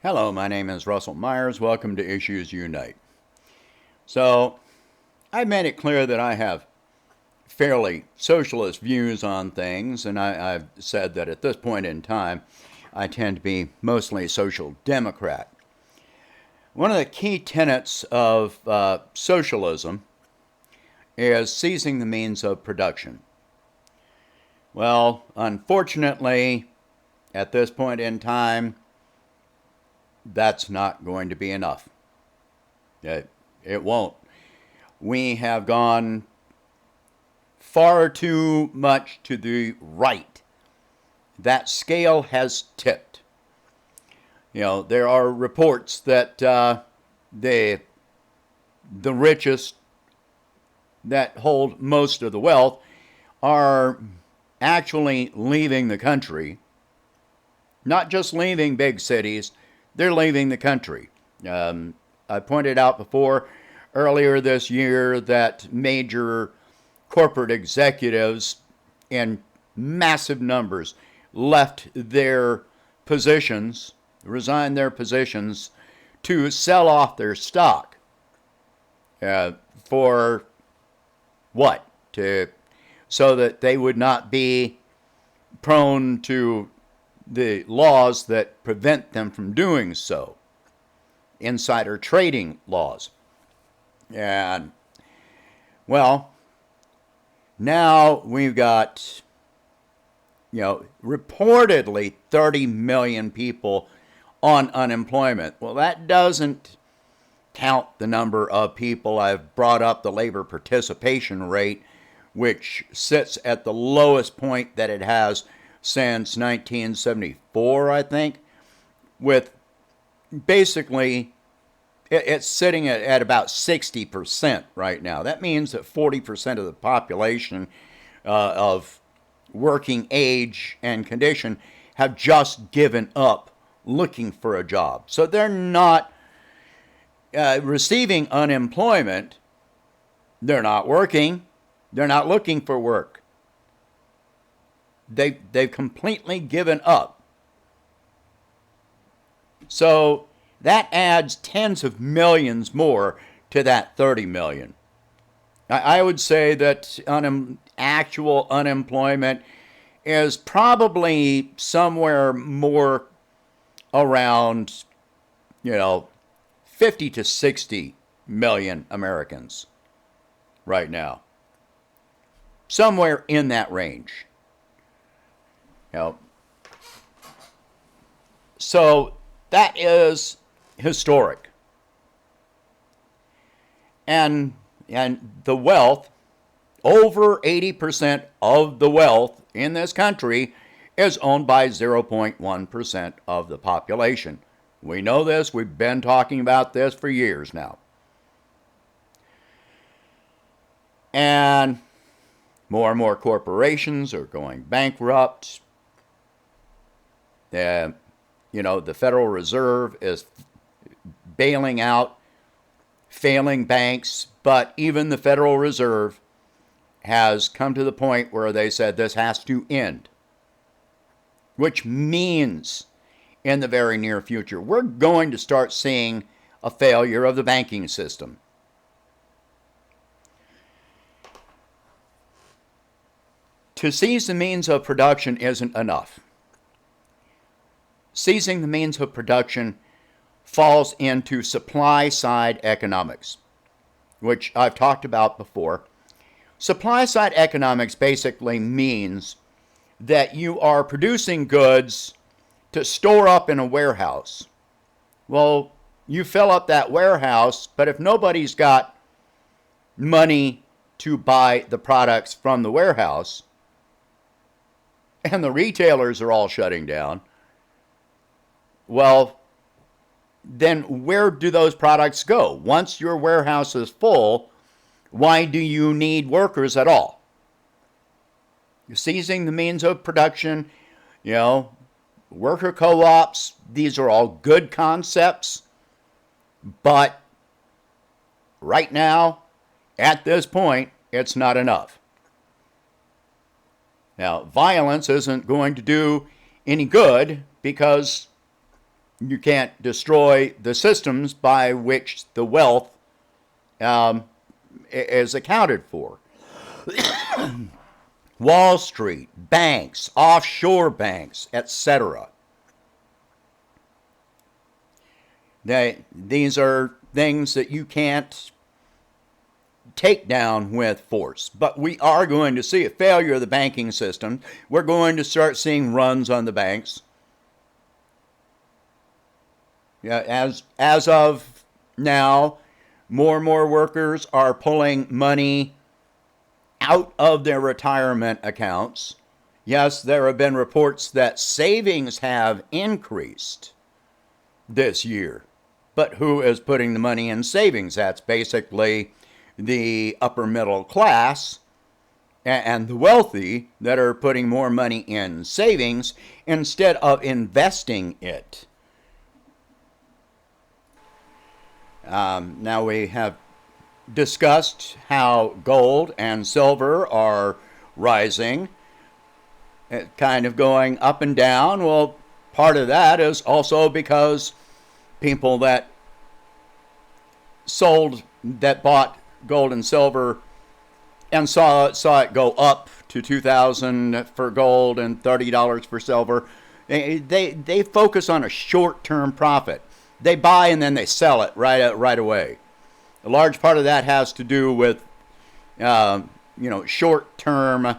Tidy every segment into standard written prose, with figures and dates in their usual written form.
Hello, my name is Russell Myers. Welcome to Issues Unite. So, I made it clear that I have fairly socialist views on things, and I've said that at this point in time, I tend to be mostly social democrat. One of the key tenets of socialism is seizing the means of production. Well, unfortunately, at this point in time, that's not going to be enough. It won't. We have gone far too much to the right. That scale has tipped. There are reports that the richest that hold most of the wealth are actually leaving the country. Not just leaving big cities, they're leaving the country. I pointed out before earlier this year that major corporate executives in massive numbers left their positions, resigned their positions to sell off their stock. For what? So that they would not be prone to the laws that prevent them from doing so. Insider trading laws. And, well, now we've got, reportedly 30 million people on unemployment. Well, that doesn't count the number of people. I've brought up the labor participation rate, which sits at the lowest point that it has since 1974, I think, with basically it's sitting at about 60% right now. That means that 40% of the population of working age and condition have just given up looking for a job. So they're not receiving unemployment. They're not working. They're not looking for work. They've completely given up. So that adds tens of millions more to that 30 million. I would say that actual unemployment is probably somewhere more around, 50 to 60 million Americans right now. Somewhere in that range. So that is historic. And the wealth, over 80% of the wealth in this country is owned by 0.1% of the population. We know this. We've been talking about this for years now. And more and more corporations are going bankrupt. The Federal Reserve is bailing out failing banks, but even the Federal Reserve has come to the point where they said this has to end, which means in the very near future we're going to start seeing a failure of the banking system. To seize the means of production isn't enough. Seizing the means of production falls into supply-side economics, which I've talked about before. Supply-side economics basically means that you are producing goods to store up in a warehouse. Well, you fill up that warehouse, but if nobody's got money to buy the products from the warehouse, and the retailers are all shutting down, well, then where do those products go? Once your warehouse is full, why do you need workers at all? You're seizing the means of production, worker co-ops, these are all good concepts, but right now, at this point, it's not enough. Now, violence isn't going to do any good because you can't destroy the systems by which the wealth is accounted for. Wall Street, banks, offshore banks, etc. These are things that you can't take down with force. But we are going to see a failure of the banking system. We're going to start seeing runs on the banks. Yeah, as of now, more and more workers are pulling money out of their retirement accounts. Yes, there have been reports that savings have increased this year. But who is putting the money in savings? That's basically the upper middle class and the wealthy that are putting more money in savings instead of investing it. Now we have discussed how gold and silver are rising, kind of going up and down. Well, part of that is also because people that bought gold and silver and saw it go up to $2,000 for gold and $30 for silver, they focus on a short-term profit. They buy and then they sell it right away. A large part of that has to do with short-term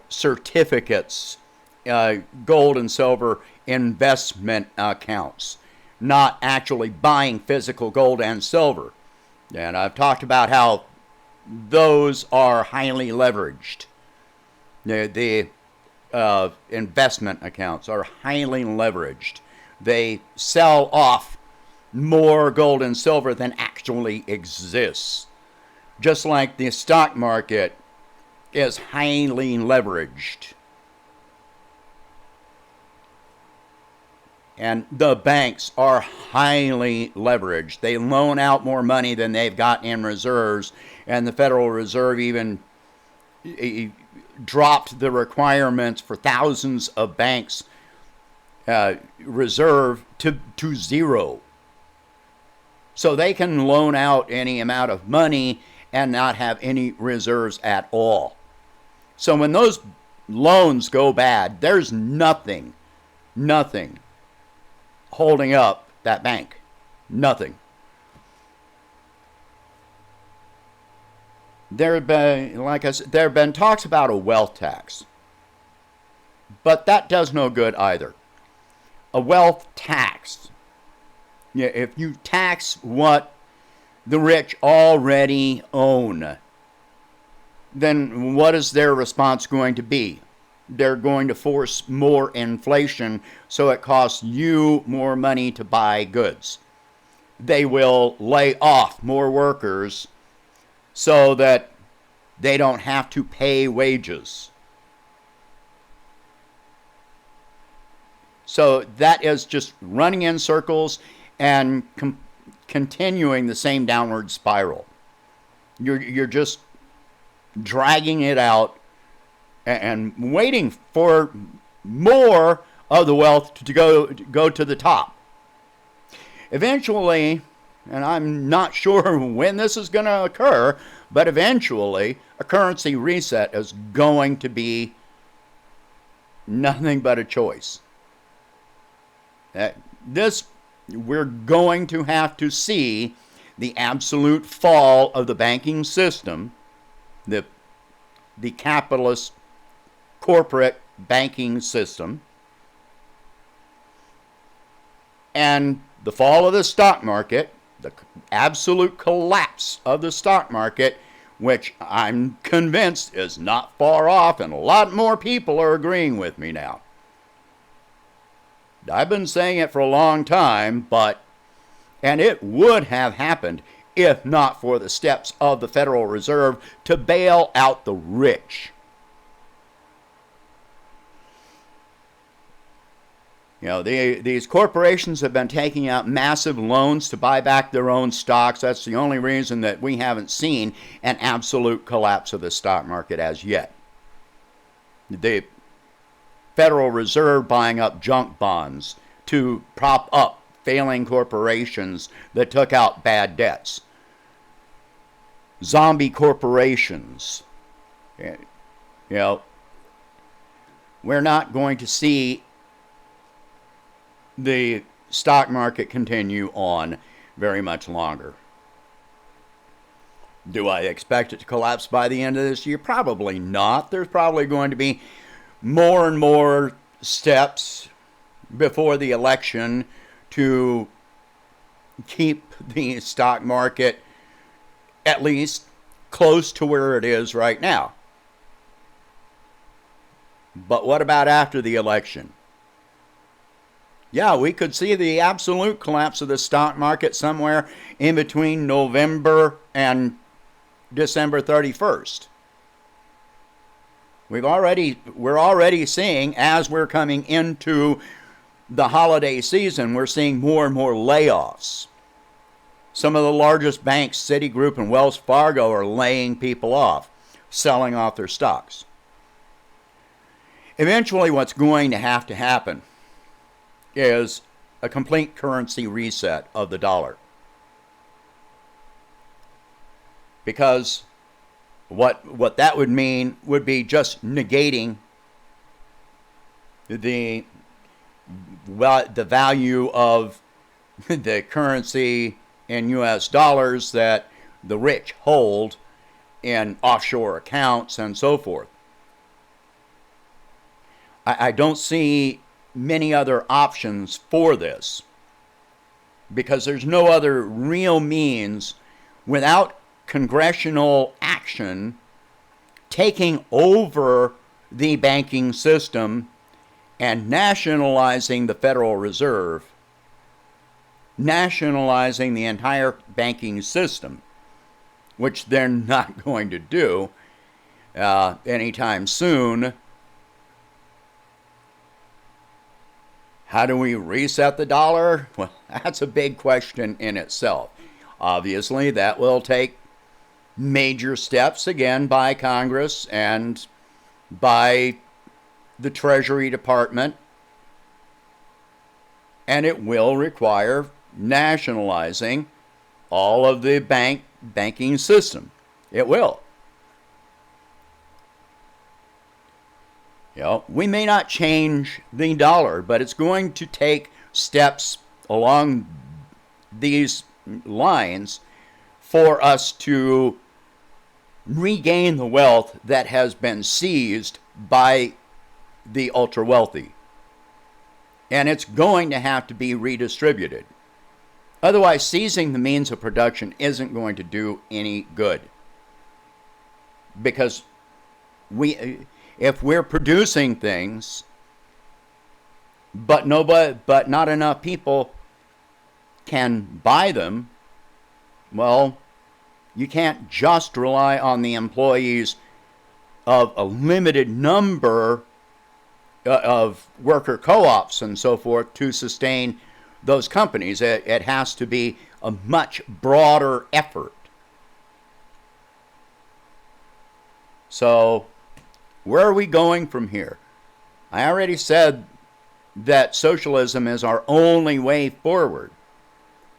certificates, gold and silver investment accounts, not actually buying physical gold and silver. And I've talked about how those are highly leveraged. The investment accounts are highly leveraged. They sell off more gold and silver than actually exists. Just like the stock market is highly leveraged. And the banks are highly leveraged. They loan out more money than they've got in reserves, and the Federal Reserve even dropped the requirements for thousands of banks' reserve to zero. So they can loan out any amount of money and not have any reserves at all. So when those loans go bad, there's nothing holding up that bank. Nothing. There have been talks about a wealth tax. But that does no good either. A wealth tax. Yeah, if you tax what the rich already own, then what is their response going to be? They're going to force more inflation, so it costs you more money to buy goods. They will lay off more workers so that they don't have to pay wages. So that is just running in circles and continuing the same downward spiral. You're just dragging it out and waiting for more of the wealth to go to the top. Eventually, and I'm not sure when this is going to occur, but eventually a currency reset is going to be nothing but a choice. We're going to have to see the absolute fall of the banking system, the capitalist corporate banking system, and the fall of the stock market, the absolute collapse of the stock market, which I'm convinced is not far off, and a lot more people are agreeing with me now. I've been saying it for a long time, and it would have happened if not for the steps of the Federal Reserve to bail out the rich. These corporations have been taking out massive loans to buy back their own stocks. That's the only reason that we haven't seen an absolute collapse of the stock market as yet. Federal Reserve buying up junk bonds to prop up failing corporations that took out bad debts. Zombie corporations. You know, we're not going to see the stock market continue on very much longer. Do I expect it to collapse by the end of this year? Probably not. There's probably going to be more and more steps before the election to keep the stock market at least close to where it is right now. But what about after the election? Yeah, we could see the absolute collapse of the stock market somewhere in between November and December 31st. We're already seeing, as we're coming into the holiday season, we're seeing more and more layoffs. Some of the largest banks, Citigroup and Wells Fargo, are laying people off, selling off their stocks. Eventually, what's going to happen is a complete currency reset of the dollar. Because what that would mean would be just negating the value of the currency in U.S. dollars that the rich hold in offshore accounts and so forth. I don't see many other options for this, because there's no other real means without congressional action taking over the banking system and nationalizing the Federal Reserve, nationalizing the entire banking system, which they're not going to do anytime soon. How do we reset the dollar? Well, that's a big question in itself. Obviously, that will take major steps, again, by Congress and by the Treasury Department, and it will require nationalizing all of the banking system. It will. We may not change the dollar, but it's going to take steps along these lines for us to regain the wealth that has been seized by the ultra wealthy. And it's going to have to be redistributed. Otherwise, seizing the means of production isn't going to do any good. Because if we're producing things, but not enough people can buy them, well, you can't just rely on the employees of a limited number of worker co-ops and so forth to sustain those companies. It has to be a much broader effort. So, where are we going from here? I already said that socialism is our only way forward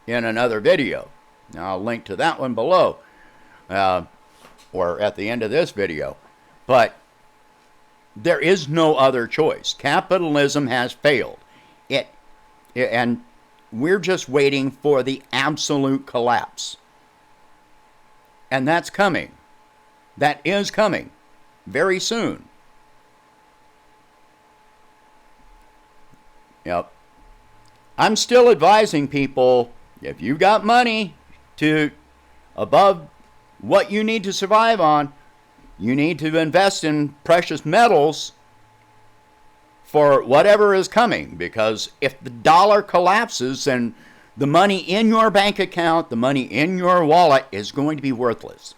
in another video. Now, I'll link to that one below, or at the end of this video. But there is no other choice. Capitalism has failed. And we're just waiting for the absolute collapse. And that's coming. That is coming very soon. Yep. I'm still advising people, if you've got money to above what you need to survive on, you need to invest in precious metals for whatever is coming. Because if the dollar collapses, then the money in your bank account, the money in your wallet is going to be worthless.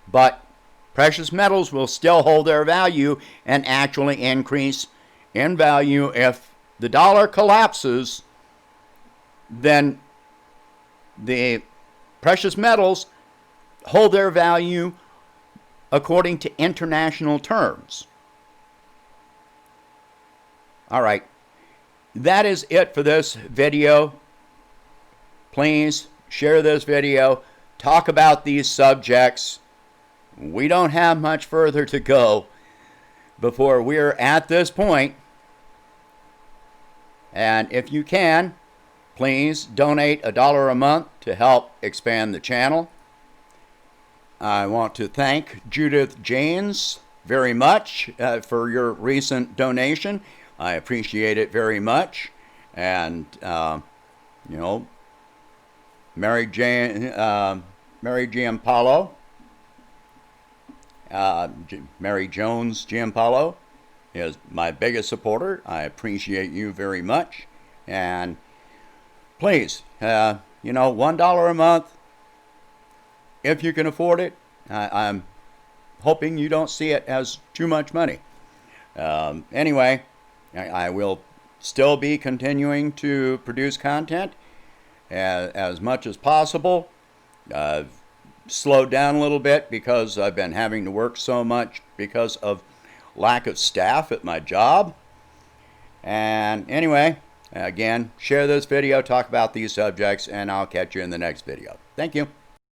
But precious metals will still hold their value and actually increase in value. If the dollar collapses, then the precious metals hold their value according to international terms. All right, that is it for this video. Please share this video. Talk about these subjects. We don't have much further to go before we're at this point. And if you can, please donate $1 a month to help expand the channel. I want to thank Judith Janes very much for your recent donation. I appreciate it very much. And, you know, Mary Giampaolo, Mary Jones Giampaolo is my biggest supporter. I appreciate you very much. And please, you know, $1 a month, if you can afford it. I'm hoping you don't see it as too much money. Anyway, I will still be continuing to produce content as much as possible. I've slowed down a little bit because I've been having to work so much because of lack of staff at my job. And anyway, again, share this video, talk about these subjects, and I'll catch you in the next video. Thank you.